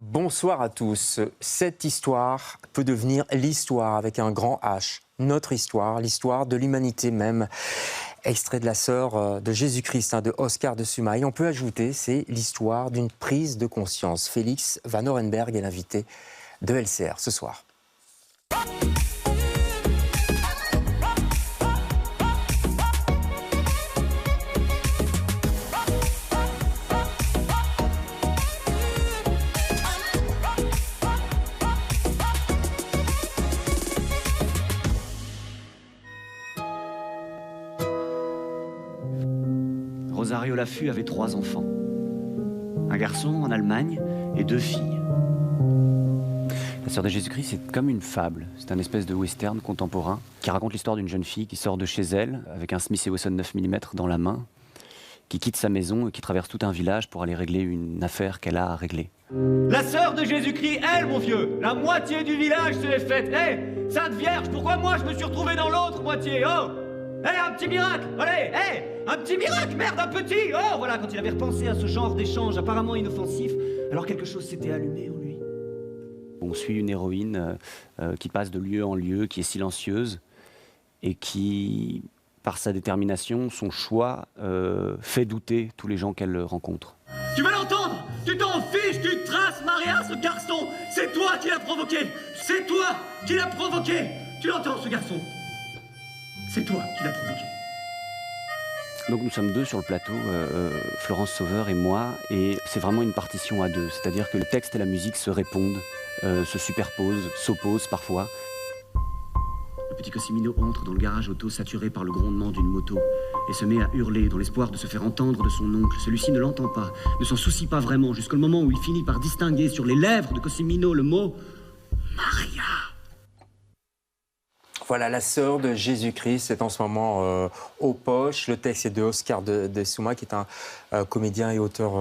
Bonsoir à tous. Cette histoire peut devenir l'histoire avec un grand H. Notre histoire, l'histoire de l'humanité même. Extrait de La sœur de Jésus-Christ de Oscar de Sumail. On peut ajouter, c'est l'histoire d'une prise de conscience. Félix Van Orenberg est l'invité de LCR ce soir. Rosario Laffut avait 3 enfants. Un garçon en Allemagne et 2 filles. La sœur de Jésus-Christ, c'est comme une fable. C'est un espèce de western contemporain qui raconte l'histoire d'une jeune fille qui sort de chez elle avec un Smith & Wesson 9 mm dans la main, qui quitte sa maison et qui traverse tout un village pour aller régler une affaire qu'elle a à régler. La sœur de Jésus-Christ, elle, mon vieux, la moitié du village se l'est faite. Hé, Sainte Vierge, pourquoi moi je me suis retrouvé dans l'autre moitié, oh? Hé, un petit miracle, allez, hé, un petit miracle, merde, un petit, oh, voilà, quand il avait repensé à ce genre d'échange apparemment inoffensif, alors quelque chose s'était allumé en lui. On suit une héroïne qui passe de lieu en lieu, qui est silencieuse et qui, par sa détermination, son choix, fait douter tous les gens qu'elle rencontre. Tu vas l'entendre? Tu t'en fiches, tu traces, Maria, ce garçon. C'est toi qui l'as provoqué. C'est toi qui l'as provoqué. Tu l'entends, ce garçon? C'est toi qui l'as provoqué. Donc nous sommes 2 sur le plateau, Florence Sauveur et moi, et c'est vraiment une partition à 2. C'est-à-dire que le texte et la musique se répondent, se superposent, s'opposent parfois. Le petit Cossimino entre dans le garage auto saturé par le grondement d'une moto et se met à hurler dans l'espoir de se faire entendre de son oncle. Celui-ci ne l'entend pas, ne s'en soucie pas vraiment, jusqu'au moment où il finit par distinguer sur les lèvres de Cossimino le mot « Maria ». Voilà, La sœur de Jésus-Christ est en ce moment aux poches. Le texte est de Oscar de Sumail, qui est un comédien et auteur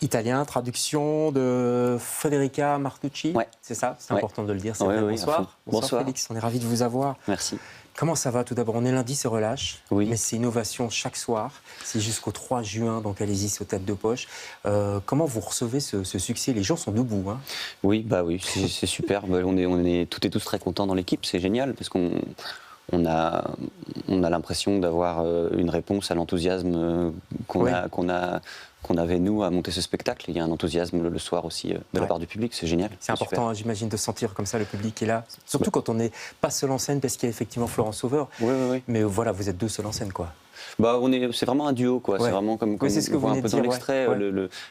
italien. Traduction de Federica Martucci. Ouais. C'est ça, c'est important de le dire. Ouais, bonsoir. Bonsoir Félix, on est ravis de vous avoir. Merci. Comment ça va tout d'abord? On est lundi, c'est relâche, Oui. Mais c'est innovation chaque soir. C'est jusqu'au 3 juin, donc allez-y, c'est aux têtes de poche. Comment vous recevez ce succès? Les gens sont debout. Hein. Oui, c'est super. On est toutes et tous très contents dans l'équipe. C'est génial parce qu'on a l'impression d'avoir une réponse à l'enthousiasme qu'on avait, nous, à monter ce spectacle. Il y a un enthousiasme le soir aussi de la part du public, c'est génial. C'est important, j'imagine, de sentir comme ça le public est là. Surtout quand on n'est pas seul en scène, parce qu'il y a effectivement Florence Sauveur. Oui. Mais voilà, vous êtes 2 seuls en scène, quoi. C'est vraiment un duo, quoi. Ouais. C'est vraiment comme c'est ce que on voit un peu dans l'extrait,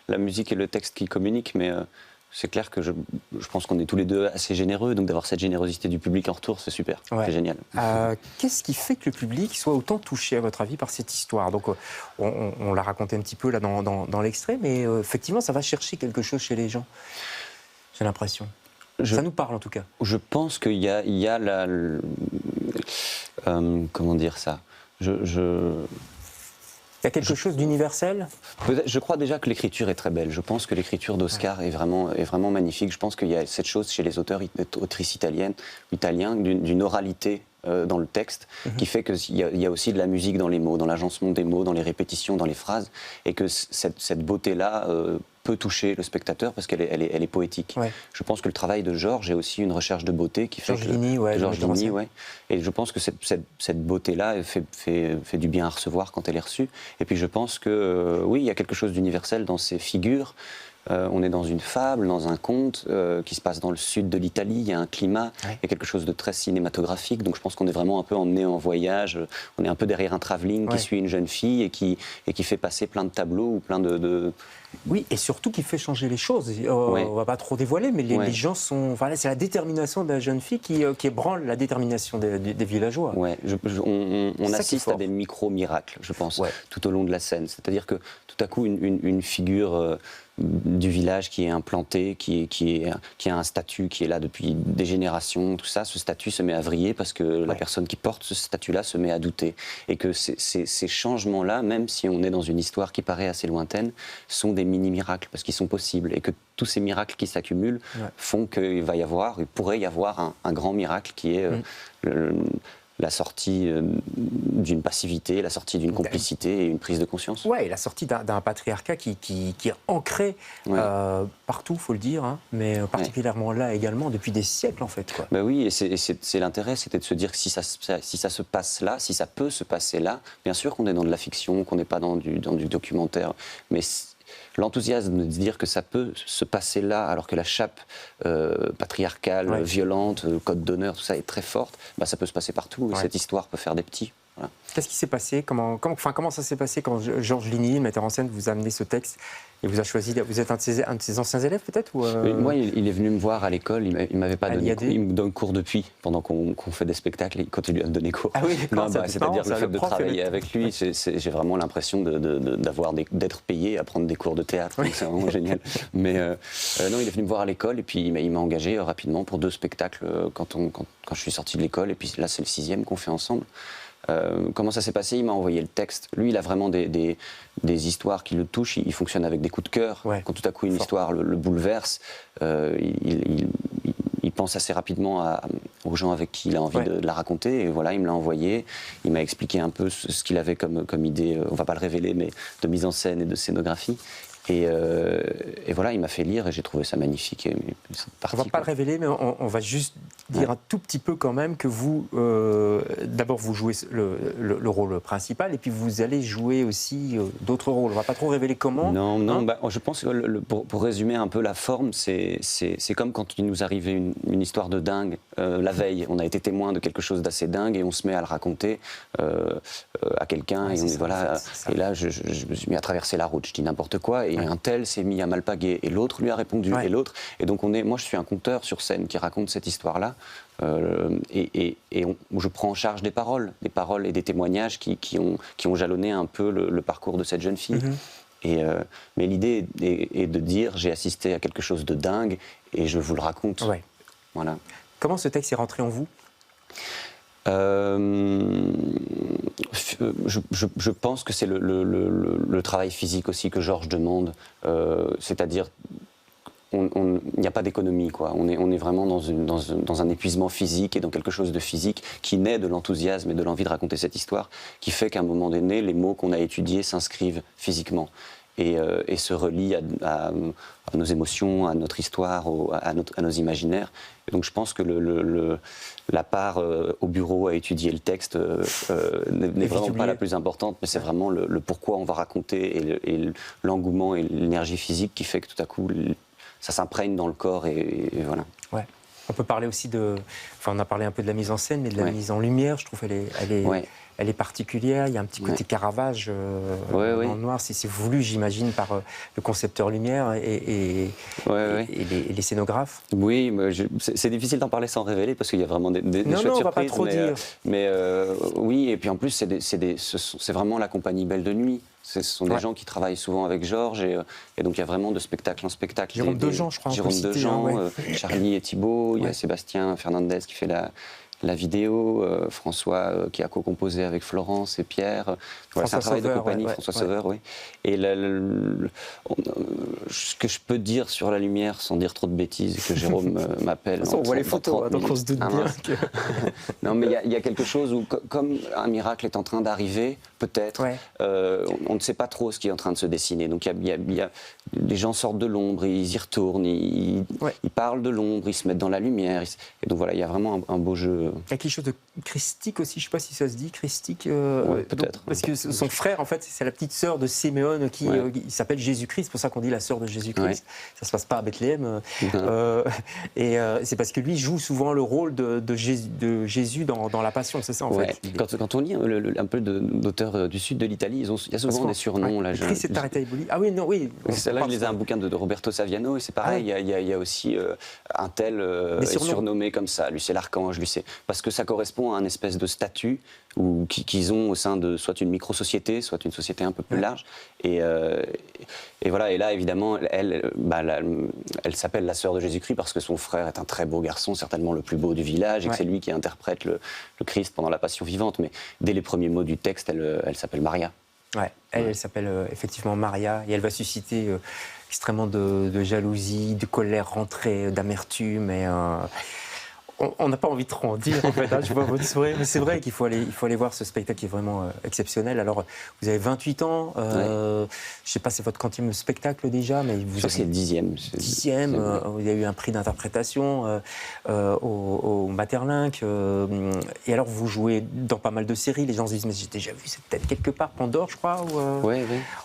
la musique et le texte qui communiquent, mais... c'est clair que je pense qu'on est tous les 2 assez généreux, donc d'avoir cette générosité du public en retour, c'est super, c'est génial. Qu'est-ce qui fait que le public soit autant touché, à votre avis, par cette histoire? Donc, on l'a raconté un petit peu là dans l'extrait, mais effectivement, ça va chercher quelque chose chez les gens, j'ai l'impression. Ça nous parle, en tout cas. Je pense qu'il y a la... comment dire ça? Il y a quelque chose d'universel? Je crois déjà que l'écriture est très belle. Je pense que l'écriture d'Oscar est vraiment magnifique. Je pense qu'il y a cette chose chez les autrices italiens, d'une oralité dans le texte, qui fait qu'il y a aussi de la musique dans les mots, dans l'agencement des mots, dans les répétitions, dans les phrases, et que cette beauté-là peut toucher le spectateur parce qu'elle est poétique. Ouais. Je pense que le travail de Georges est aussi une recherche de beauté qui fait Georges Ligny, et je pense que cette beauté-là fait du bien à recevoir quand elle est reçue. Et puis je pense que oui, il y a quelque chose d'universel dans ces figures. On est dans une fable, dans un conte qui se passe dans le sud de l'Italie. Il y a un climat, il y a quelque chose de très cinématographique. Donc je pense qu'on est vraiment un peu emmené en voyage. On est un peu derrière un travelling qui suit une jeune fille et qui fait passer plein de tableaux ou plein de... Oui, et surtout qui fait changer les choses. On ne va pas trop dévoiler, mais les gens sont... Enfin, c'est la détermination de la jeune fille qui ébranle la détermination des villageois. Ouais, on assiste à des micro-miracles, je pense, tout au long de la scène. C'est-à-dire que tout à coup, une figure du village qui est implantée, qui a un statut qui est là depuis des générations, tout ça, ce statut se met à vriller parce que la personne qui porte ce statut-là se met à douter. Et que ces changements-là, même si on est dans une histoire qui paraît assez lointaine, sont des mini-miracles parce qu'ils sont possibles. Et que tous ces miracles qui s'accumulent font qu'il pourrait y avoir un grand miracle qui est la sortie d'une passivité, la sortie d'une complicité et une prise de conscience. Ouais, et la sortie d'un patriarcat qui est ancré partout, faut le dire, hein, mais particulièrement là également depuis des siècles en fait. Quoi. Ben oui, et c'est l'intérêt, c'était de se dire que si ça se passe là, si ça peut se passer là, bien sûr qu'on est dans de la fiction, qu'on n'est pas dans du documentaire, mais l'enthousiasme de dire que ça peut se passer là, alors que la chape patriarcale, violente, code d'honneur, tout ça est très forte, bah, ça peut se passer partout. Et cette histoire peut faire des petits. Voilà. Qu'est-ce qui s'est passé comment ça s'est passé quand Georges Ligny, le metteur en scène, vous a amené ce texte et vous a choisi? Vous êtes un de ses anciens élèves peut-être ou Moi, il est venu me voir à l'école. Il m'avait pas donné cours. Il me donne cours depuis, pendant qu'on fait des spectacles. Il continue à me donner cours. Ah oui, c'est-à-dire le fait de travailler avec lui, j'ai vraiment l'impression d'être payé à prendre des cours de théâtre. C'est vraiment génial. Mais non, il est venu me voir à l'école et puis il m'a engagé rapidement pour 2 spectacles quand je suis sorti de l'école. Et puis là, c'est le 6e qu'on fait ensemble. Comment ça s'est passé? Il m'a envoyé le texte. Lui, il a vraiment des histoires qui le touchent. Il fonctionne avec des coups de cœur. Quand tout à coup une histoire le bouleverse, il pense assez rapidement aux gens avec qui il a envie de la raconter. Et voilà, il me l'a envoyé. Il m'a expliqué un peu ce qu'il avait comme idée, on ne va pas le révéler, mais de mise en scène et de scénographie. Et voilà, il m'a fait lire et j'ai trouvé ça magnifique. Et on ne va pas le révéler, mais on va juste dire un tout petit peu quand même que vous, d'abord vous jouez le rôle principal et puis vous allez jouer aussi d'autres rôles. On ne va pas trop révéler comment. Non, je pense que pour résumer un peu la forme, c'est comme quand il nous arrivait une histoire de dingue la veille. On a été témoin de quelque chose d'assez dingue et on se met à le raconter à quelqu'un. Et là, je me suis mis à traverser la route, je dis n'importe quoi. Et un tel s'est mis à m'alpaguer et l'autre lui a répondu et l'autre. Et donc moi je suis un conteur sur scène qui raconte cette histoire-là je prends en charge des paroles et des témoignages qui ont jalonné un peu le parcours de cette jeune fille. Mais l'idée est de dire j'ai assisté à quelque chose de dingue et je vous le raconte. Voilà. Comment ce texte est rentré en vous? Je pense que c'est le travail physique aussi que Georges demande, c'est-à-dire il n'y a pas d'économie, quoi. On est vraiment dans un épuisement physique et dans quelque chose de physique qui naît de l'enthousiasme et de l'envie de raconter cette histoire, qui fait qu'à un moment donné, les mots qu'on a étudiés s'inscrivent physiquement et se relient à nos émotions, à notre histoire, à nos imaginaires. Et donc je pense que la part au bureau à étudier le texte n'est vraiment pas la plus importante, mais c'est vraiment le pourquoi on va raconter et l'engouement et l'énergie physique qui fait que tout à coup ça s'imprègne dans le corps et voilà. Ouais. On peut parler aussi on a parlé un peu de la mise en scène, mais de la mise en lumière, je trouve elle est particulière. Il y a un petit côté Caravage dans le noir, c'est voulu, j'imagine, par le concepteur lumière et les scénographes. Oui, c'est difficile d'en parler sans révéler parce qu'il y a vraiment des chouettes surprises. On va pas trop dire. Mais oui, et puis en plus, c'est vraiment la compagnie Belle de Nuit. Ce sont des gens qui travaillent souvent avec Georges et donc il y a vraiment de spectacle en spectacle. Jérôme Dejean, je crois. Jérôme Dejean, Charlie et Thibault, il y a Sébastien Fernandez qui fait la vidéo, François qui a co-composé avec Florence et Pierre. Voilà, c'est un travail de compagnie, François Sauveur, oui. Et ce que je peux dire sur la lumière, sans dire trop de bêtises, que Jérôme m'appelle. On voit les photos, donc on se doute bien que... Non, mais il y a quelque chose où, comme un miracle est en train d'arriver, peut-être, on ne sait pas trop ce qui est en train de se dessiner. Donc les gens sortent de l'ombre, ils y retournent, ils parlent de l'ombre, ils se mettent dans la lumière. Et donc voilà, il y a vraiment un beau jeu. Il y a quelque chose de christique aussi, je ne sais pas si ça se dit, christique. Peut-être. Parce que son frère, en fait, c'est la petite sœur de Siméon qui s'appelle Jésus-Christ, c'est pour ça qu'on dit la sœur de Jésus-Christ. Ça ne se passe pas à Bethléem. Et c'est parce que lui joue souvent le rôle de Jésus dans la Passion, c'est ça en fait. Quand on lit un peu d'auteurs du sud de l'Italie, il y a souvent des surnoms. Là, Christ et Tareta Eboli. Ah oui, non, oui. Là, je lisais un bouquin de Roberto Saviano et c'est pareil, il y a aussi un tel surnommé comme ça. Lui, c'est l'archange, lui, c'est... Parce que ça correspond à un espèce de statut qu'ils ont au sein de soit une micro-société, soit une société un peu plus large. Et voilà, et là, évidemment, elle s'appelle la sœur de Jésus-Christ parce que son frère est un très beau garçon, certainement le plus beau du village, et que c'est lui qui interprète le Christ pendant la Passion vivante. Mais dès les premiers mots du texte, elle s'appelle Maria. Ouais, elle s'appelle effectivement Maria, et elle va susciter extrêmement de jalousie, de colère rentrée, d'amertume. Et on n'a pas envie de trop en dire, en fait. Hein, je vois votre sourire. Mais c'est vrai qu'il faut aller voir ce spectacle qui est vraiment exceptionnel. Alors, vous avez 28 ans. Je ne sais pas, c'est votre quantième spectacle déjà, mais vous Je crois que c'est le 10e. 10e. Il y a eu un prix d'interprétation au Materlinck. Et alors, vous jouez dans pas mal de séries. Les gens se disent, mais j'ai déjà vu, c'est peut-être quelque part, Pandore, je crois. Oui.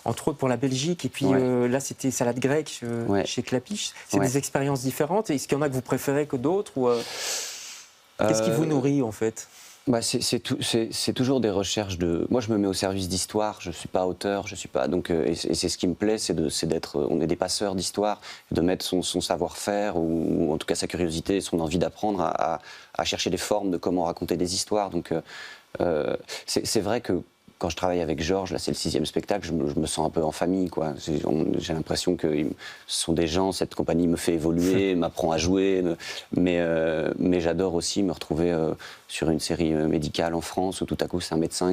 Entre autres pour la Belgique. Et puis là, c'était Salade grecque chez Clapiche. C'est des expériences différentes. Est-ce qu'il y en a que vous préférez que d'autres ou, qu'est-ce qui vous nourrit, en fait? C'est toujours des recherches de... Moi, je me mets au service d'histoire. Je ne suis pas auteur, je suis pas... Donc, et c'est ce qui me plaît, c'est d'être... On est des passeurs d'histoire, de mettre son savoir-faire ou en tout cas sa curiosité, son envie d'apprendre à chercher des formes de comment raconter des histoires. Donc, c'est vrai que quand je travaille avec Georges, là c'est le 6e spectacle, je me sens un peu en famille, quoi. J'ai l'impression que ce sont des gens, cette compagnie me fait évoluer, m'apprend à jouer, mais j'adore aussi me retrouver sur une série médicale en France où tout à coup c'est un médecin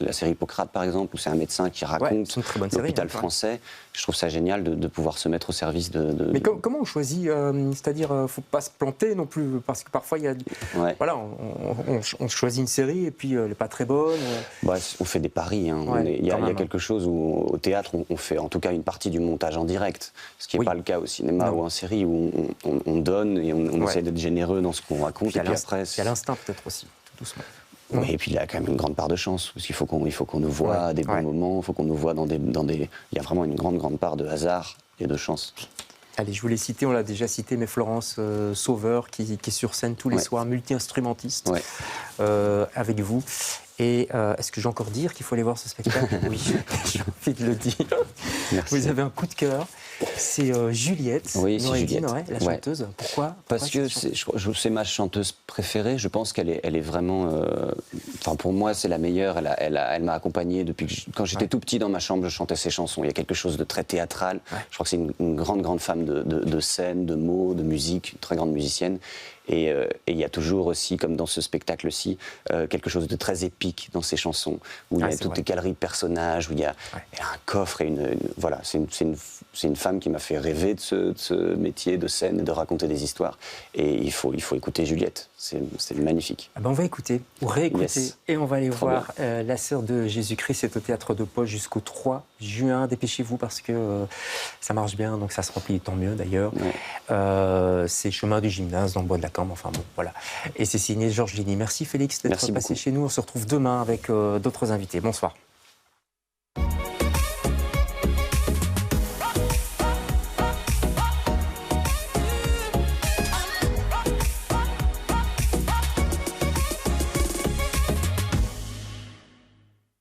la série Hippocrate par exemple, où c'est un médecin qui raconte l'hôpital français. Je trouve ça génial de pouvoir se mettre au service de... Mais comment on choisit c'est-à-dire, faut pas se planter non plus, parce que parfois il y a... Voilà, on choisit une série et puis elle n'est pas très bonne. On fait des paris. Hein. Il y a quelque chose où, au théâtre, on fait en tout cas une partie du montage en direct, ce qui n'est pas le cas au cinéma ou en série, où on donne et on essaie d'être généreux dans ce qu'on raconte. Il y a l'instinct peut-être aussi, tout doucement. Oui, et puis il y a quand même une grande part de chance, parce qu'il faut qu'on nous voit à des bons moments, il faut qu'on nous voit dans des... Il y a vraiment une grande part de hasard et de chance. Allez, je vous l'ai cité, on l'a déjà cité, mais Florence Sauveur, qui est sur scène tous les soirs, multi-instrumentiste, avec vous. Et est-ce que j'ai encore dire qu'il faut aller voir ce spectacle? Oui, j'ai envie de le dire. Merci. Vous avez un coup de cœur. C'est Juliette, Juliette. La chanteuse. Pourquoi Parce que c'est ma chanteuse préférée. Je pense qu'elle est vraiment... Enfin, pour moi, c'est la meilleure. Elle m'a accompagné depuis quand j'étais tout petit dans ma chambre, je chantais ses chansons. Il y a quelque chose de très théâtral. Je crois que c'est une grande femme de scène, de mots, de musique, une très grande musicienne. Et il y a toujours aussi, comme dans ce spectacle-ci, quelque chose de très épique dans ces chansons, où il y a toutes les galeries de personnages, où il y a un coffre et voilà, c'est une femme qui m'a fait rêver de ce métier de scène et de raconter des histoires. Et il faut écouter Juliette, c'est magnifique. On va écouter, ou réécouter, et on va aller voir La Sœur de Jésus-Christ. C'est au Théâtre de Poche jusqu'au 3 juin. Dépêchez-vous parce que ça marche bien, donc ça se remplit, tant mieux d'ailleurs. C'est Chemin du Gymnase, dans le bois de la Cambre, enfin bon, voilà. Et c'est signé Georges Ligny. Merci Félix d'être passé chez nous. On se retrouve demain avec d'autres invités. Bonsoir.